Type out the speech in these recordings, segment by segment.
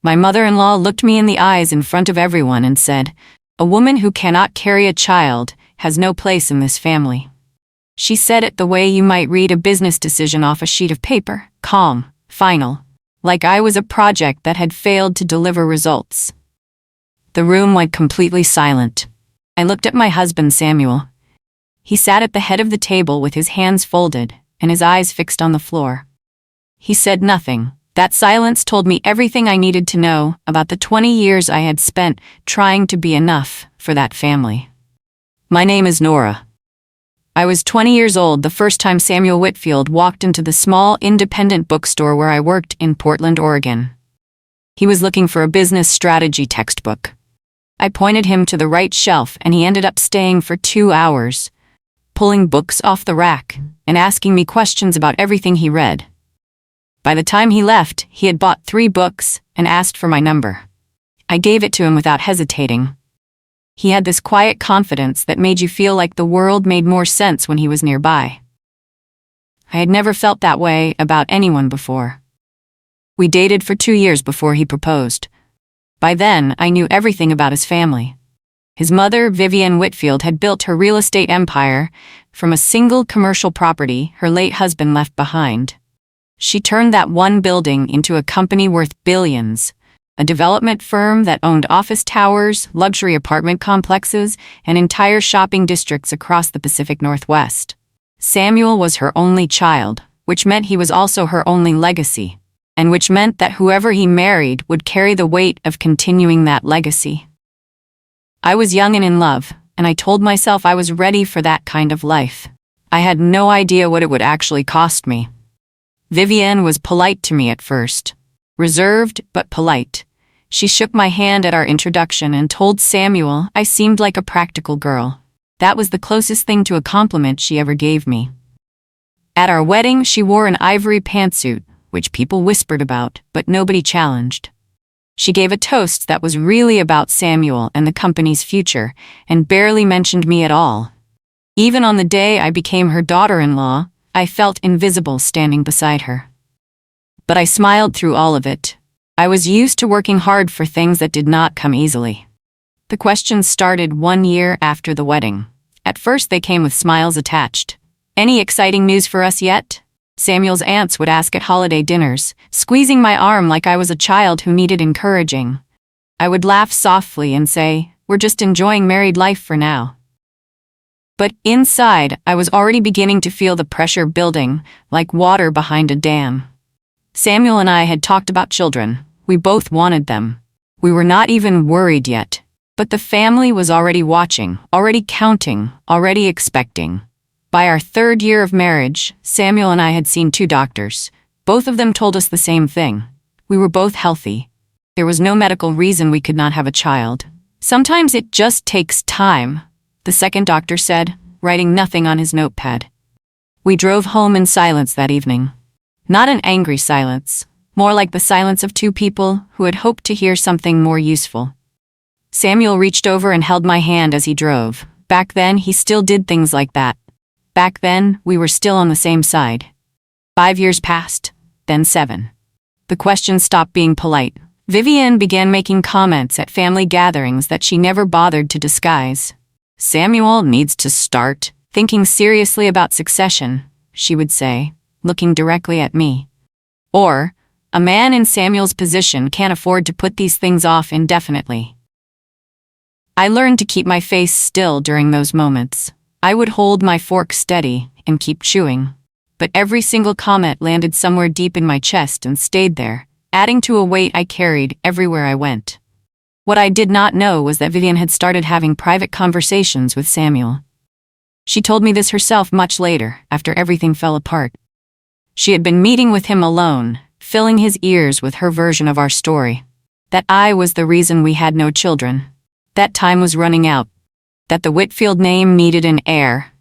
My mother-in-law looked me in the eyes in front of everyone and said, "A woman who cannot carry a child has no place in this family." She said it the way you might read a business decision off a sheet of paper, calm, final, like I was a project that had failed to deliver results. The room went completely silent. I looked at my husband, Samuel. He sat at the head of the table with his hands folded and his eyes fixed on the floor. He said nothing. That silence told me everything I needed to know about the 20 years I had spent trying to be enough for that family. My name is Nora. I was 20 years old the first time Samuel Whitfield walked into the small independent bookstore where I worked in Portland, Oregon. He was looking for a business strategy textbook. I pointed him to the right shelf and he ended up staying for 2 hours, pulling books off the rack and asking me questions about everything he read. By the time he left, he had bought 3 books and asked for my number. I gave it to him without hesitating. He had this quiet confidence that made you feel like the world made more sense when he was nearby. I had never felt that way about anyone before. We dated for 2 years before he proposed. By then, I knew everything about his family. His mother, Vivienne Whitfield, had built her real estate empire from a single commercial property her late husband left behind. She turned that one building into a company worth billions, a development firm that owned office towers, luxury apartment complexes, and entire shopping districts across the Pacific Northwest. Samuel was her only child, which meant he was also her only legacy, and which meant that whoever he married would carry the weight of continuing that legacy. I was young and in love, and I told myself I was ready for that kind of life. I had no idea what it would actually cost me. Vivienne was polite to me at first. Reserved, but polite. She shook my hand at our introduction and told Samuel I seemed like a practical girl. That was the closest thing to a compliment she ever gave me. At our wedding, she wore an ivory pantsuit, which people whispered about, but nobody challenged. She gave a toast that was really about Samuel and the company's future, and barely mentioned me at all. Even on the day I became her daughter-in-law, I felt invisible standing beside her. But I smiled through all of it. I was used to working hard for things that did not come easily. The questions started 1 year after the wedding. At first they came with smiles attached. "Any exciting news for us yet?" Samuel's aunts would ask at holiday dinners, squeezing my arm like I was a child who needed encouraging. I would laugh softly and say, "We're just enjoying married life for now." But inside, I was already beginning to feel the pressure building, like water behind a dam. Samuel and I had talked about children. We both wanted them. We were not even worried yet. But the family was already watching, already counting, already expecting. By our 3rd year of marriage, Samuel and I had seen 2 doctors. Both of them told us the same thing. We were both healthy. There was no medical reason we could not have a child. "Sometimes it just takes time," the second doctor said, writing nothing on his notepad. We drove home in silence that evening. Not an angry silence, more like the silence of 2 people who had hoped to hear something more useful. Samuel reached over and held my hand as he drove. Back then, he still did things like that. Back then, we were still on the same side. 5 years passed, then 7. The questions stopped being polite. Vivienne began making comments at family gatherings that she never bothered to disguise. "Samuel needs to start thinking seriously about succession," she would say, looking directly at me. Or, "A man in Samuel's position can't afford to put these things off indefinitely." I learned to keep my face still during those moments. I would hold my fork steady and keep chewing. But every single comment landed somewhere deep in my chest and stayed there, adding to a weight I carried everywhere I went. What I did not know was that Vivienne had started having private conversations with Samuel. She told me this herself much later, after everything fell apart. She had been meeting with him alone, filling his ears with her version of our story. That I was the reason we had no children. That time was running out. That the Whitfield name needed an heir.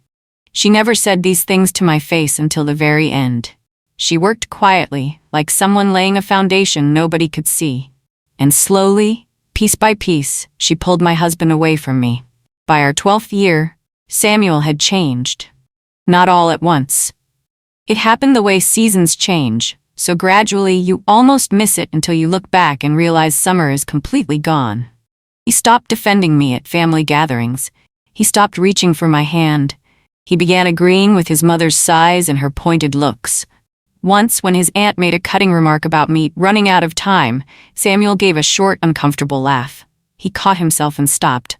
She never said these things to my face until the very end. She worked quietly, like someone laying a foundation nobody could see. And slowly, piece by piece, she pulled my husband away from me. By our 12th year, Samuel had changed. Not all at once. It happened the way seasons change, So gradually you almost miss it until you look back and realize summer is completely gone. He stopped defending me at family gatherings. He stopped reaching for my hand. He began agreeing with his mother's sighs and her pointed looks. Once, when his aunt made a cutting remark about me running out of time, Samuel gave a short, uncomfortable laugh. He caught himself and stopped.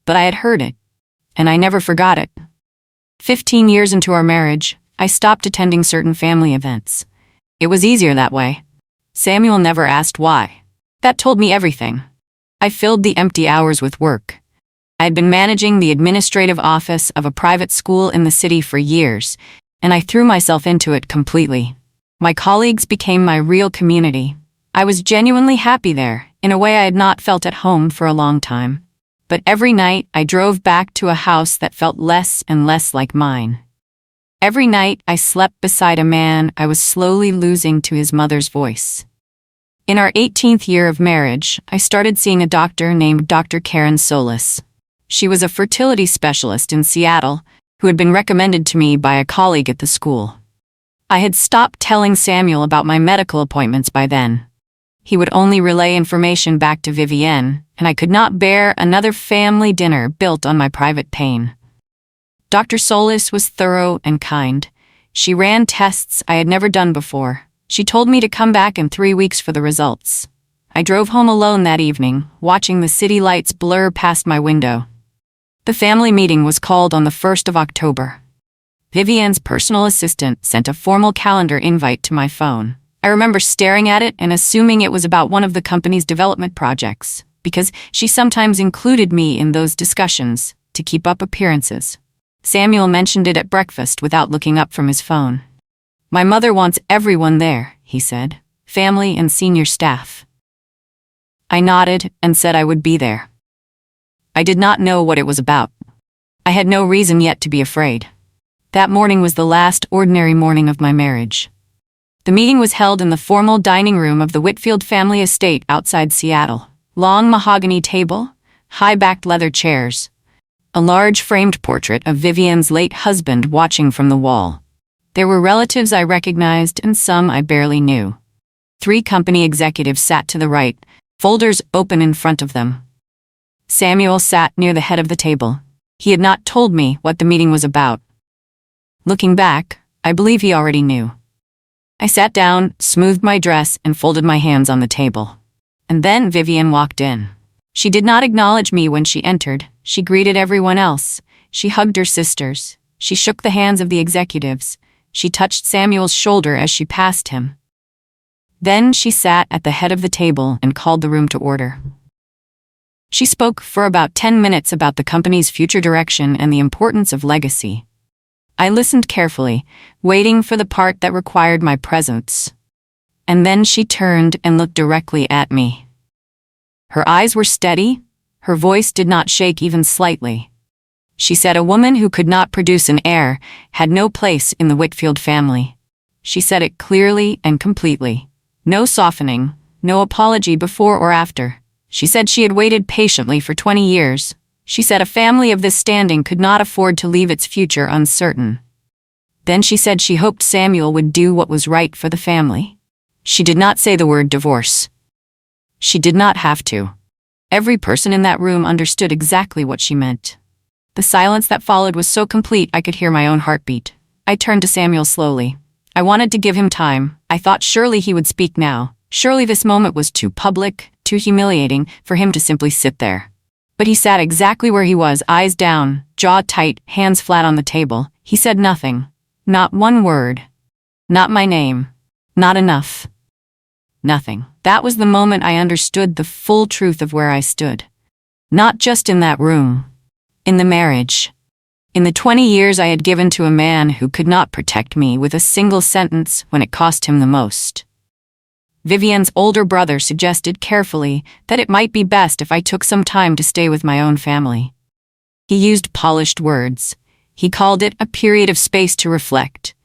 But I had heard it, and I never forgot it. 15 years into our marriage, I stopped attending certain family events. It was easier that way. Samuel never asked why. That told me everything. I filled the empty hours with work. I had been managing the administrative office of a private school in the city for years, and I threw myself into it completely. My colleagues became my real community. I was genuinely happy there, in a way I had not felt at home for a long time. But every night I drove back to a house that felt less and less like mine. Every night I slept beside a man I was slowly losing to his mother's voice. In our 18th year of marriage, I started seeing a doctor named Dr. Karen Solis. She was a fertility specialist in Seattle who had been recommended to me by a colleague at the school. I had stopped telling Samuel about my medical appointments by then. He would only relay information back to Vivienne, and I could not bear another family dinner built on my private pain. Dr. Solis was thorough and kind. She ran tests I had never done before. She told me to come back in 3 weeks for the results. I drove home alone that evening, watching the city lights blur past my window. The family meeting was called on the 1st of October. Vivienne's personal assistant sent a formal calendar invite to my phone. I remember staring at it and assuming it was about one of the company's development projects, because she sometimes included me in those discussions to keep up appearances. Samuel mentioned it at breakfast without looking up from his phone. "My mother wants everyone there," he said, "family and senior staff." I nodded and said I would be there. I did not know what it was about. I had no reason yet to be afraid. That morning was the last ordinary morning of my marriage. The meeting was held in the formal dining room of the Whitfield family estate outside Seattle. Long mahogany table, high-backed leather chairs. A large framed portrait of Vivienne's late husband watching from the wall. There were relatives I recognized and some I barely knew. 3 company executives sat to the right, folders open in front of them. Samuel sat near the head of the table. He had not told me what the meeting was about. Looking back, I believe he already knew. I sat down, smoothed my dress, and folded my hands on the table. And then Vivienne walked in. She did not acknowledge me when she entered. She greeted everyone else. She hugged her sisters. She shook the hands of the executives. She touched Samuel's shoulder as she passed him. Then she sat at the head of the table and called the room to order. She spoke for about 10 minutes about the company's future direction and the importance of legacy. I listened carefully, waiting for the part that required my presence. And then she turned and looked directly at me. Her eyes were steady. Her voice did not shake even slightly. She said a woman who could not produce an heir had no place in the Whitfield family. She said it clearly and completely. No softening, no apology before or after. She said she had waited patiently for 20 years. She said a family of this standing could not afford to leave its future uncertain. Then she said she hoped Samuel would do what was right for the family. She did not say the word divorce. She did not have to. Every person in that room understood exactly what she meant. The silence that followed was so complete I could hear my own heartbeat. I turned to Samuel slowly. I wanted to give him time. I thought surely he would speak now. Surely this moment was too public, too humiliating for him to simply sit there. But he sat exactly where he was, eyes down, jaw tight, hands flat on the table. He said nothing. Not one word. Not my name. Not enough. Nothing. That was the moment I understood the full truth of where I stood. Not just in that room. In the marriage. In the 20 years I had given to a man who could not protect me with a single sentence when it cost him the most. Vivienne's older brother suggested carefully that it might be best if I took some time to stay with my own family. He used polished words. He called it a period of space to reflect.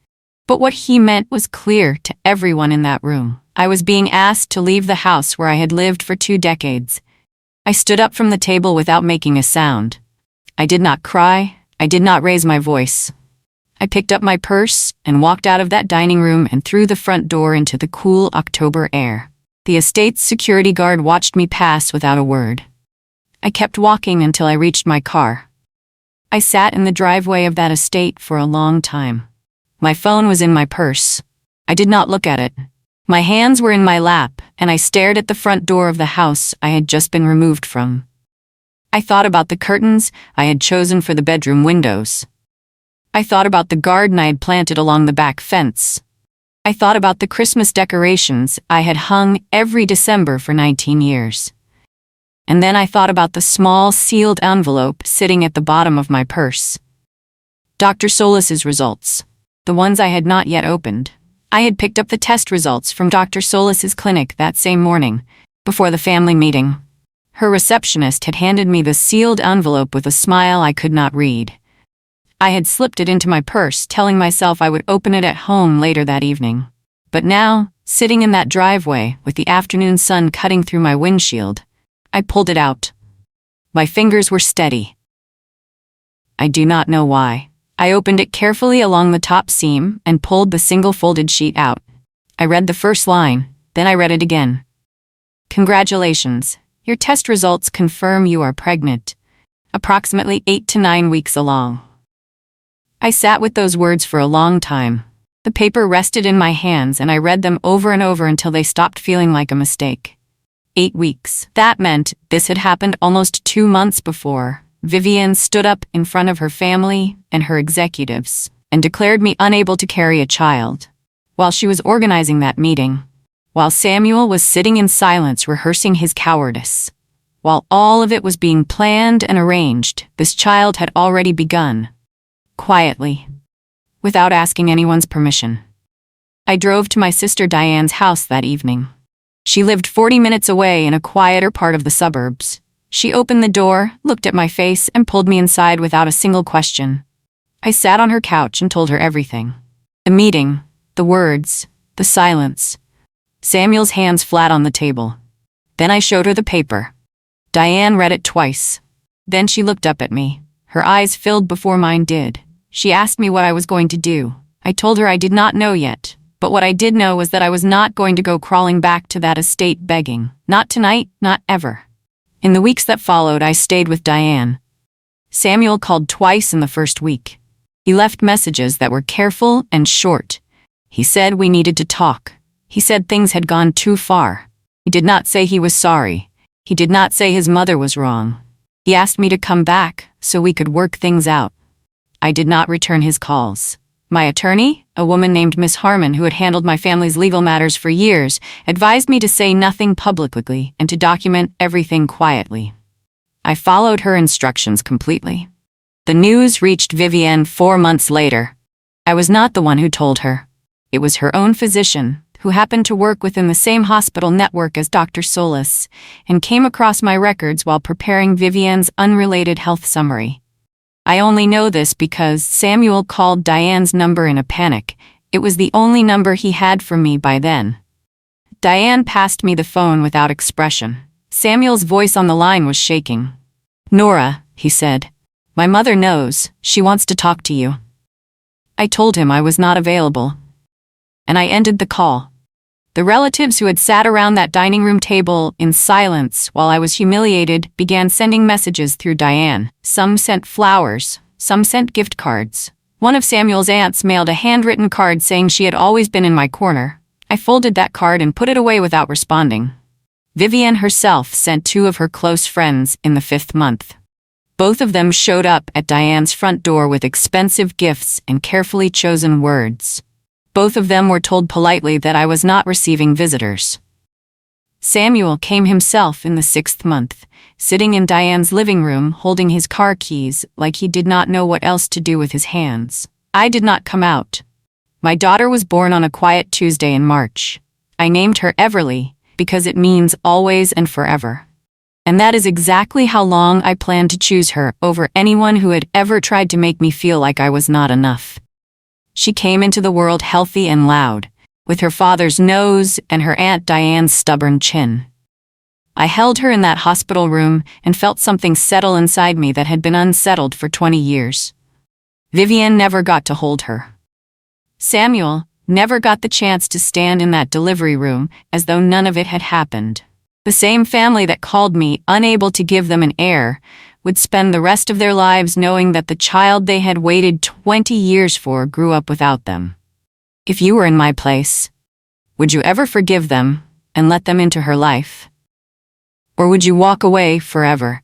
But what he meant was clear to everyone in that room. I was being asked to leave the house where I had lived for 2 decades. I stood up from the table without making a sound. I did not cry. I did not raise my voice. I picked up my purse and walked out of that dining room and through the front door into the cool October air. The estate's security guard watched me pass without a word. I kept walking until I reached my car. I sat in the driveway of that estate for a long time. My phone was in my purse. I did not look at it. My hands were in my lap, and I stared at the front door of the house I had just been removed from. I thought about the curtains I had chosen for the bedroom windows. I thought about the garden I had planted along the back fence. I thought about the Christmas decorations I had hung every December for 19 years. And then I thought about the small sealed envelope sitting at the bottom of my purse. Dr. Solis's results, the ones I had not yet opened. I had picked up the test results from Dr. Solis's clinic that same morning, before the family meeting. Her receptionist had handed me the sealed envelope with a smile I could not read. I had slipped it into my purse, telling myself I would open it at home later that evening. But now, sitting in that driveway with the afternoon sun cutting through my windshield, I pulled it out. My fingers were steady. I do not know why. I opened it carefully along the top seam and pulled the single folded sheet out. I read the first line, then I read it again. Congratulations, your test results confirm you are pregnant, approximately 8 to 9 weeks along. I sat with those words for a long time. The paper rested in my hands and I read them over and over until they stopped feeling like a mistake. 8 weeks. That meant this had happened almost 2 months before. Vivienne stood up in front of her family and her executives and declared me unable to carry a child. While she was organizing that meeting, while Samuel was sitting in silence rehearsing his cowardice, while all of it was being planned and arranged, this child had already begun. Quietly, without asking anyone's permission. I drove to my sister Diane's house that evening. She lived 40 minutes away in a quieter part of the suburbs. She opened the door, looked at my face, and pulled me inside without a single question. I sat on her couch and told her everything. The meeting, the words, the silence. Samuel's hands flat on the table. Then I showed her the paper. Diane read it twice. Then she looked up at me. Her eyes filled before mine did. She asked me what I was going to do. I told her I did not know yet, but what I did know was that I was not going to go crawling back to that estate begging. Not tonight, not ever. In the weeks that followed, I stayed with Diane. Samuel called twice in the first week. He left messages that were careful and short. He said we needed to talk. He said things had gone too far. He did not say he was sorry. He did not say his mother was wrong. He asked me to come back so we could work things out. I did not return his calls. My attorney, a woman named Miss Harmon who had handled my family's legal matters for years, advised me to say nothing publicly and to document everything quietly. I followed her instructions completely. The news reached Vivienne 4 months later. I was not the one who told her. It was her own physician, who happened to work within the same hospital network as Dr. Solis, and came across my records while preparing Vivienne's unrelated health summary. I only know this because Samuel called Diane's number in a panic. It was the only number he had for me by then. Diane passed me the phone without expression. Samuel's voice on the line was shaking. "Nora," he said, "my mother knows. She wants to talk to you." I told him I was not available. And I ended the call. The relatives who had sat around that dining room table in silence while I was humiliated began sending messages through Diane. Some sent flowers, some sent gift cards. One of Samuel's aunts mailed a handwritten card saying she had always been in my corner. I folded that card and put it away without responding. Vivienne herself sent 2 of her close friends in the 5th month. Both of them showed up at Diane's front door with expensive gifts and carefully chosen words. Both of them were told politely that I was not receiving visitors. Samuel came himself in the 6th month, sitting in Diane's living room holding his car keys like he did not know what else to do with his hands. I did not come out. My daughter was born on a quiet Tuesday in March. I named her Everly because it means always and forever. And that is exactly how long I planned to choose her over anyone who had ever tried to make me feel like I was not enough. She came into the world healthy and loud, with her father's nose and her Aunt Diane's stubborn chin. I held her in that hospital room and felt something settle inside me that had been unsettled for 20 years. Vivian never got to hold her. Samuel never got the chance to stand in that delivery room as though none of it had happened. The same family that called me unable to give them an heir would spend the rest of their lives knowing that the child they had waited 20 years for grew up without them. If you were in my place, would you ever forgive them and let them into her life? Or would you walk away forever,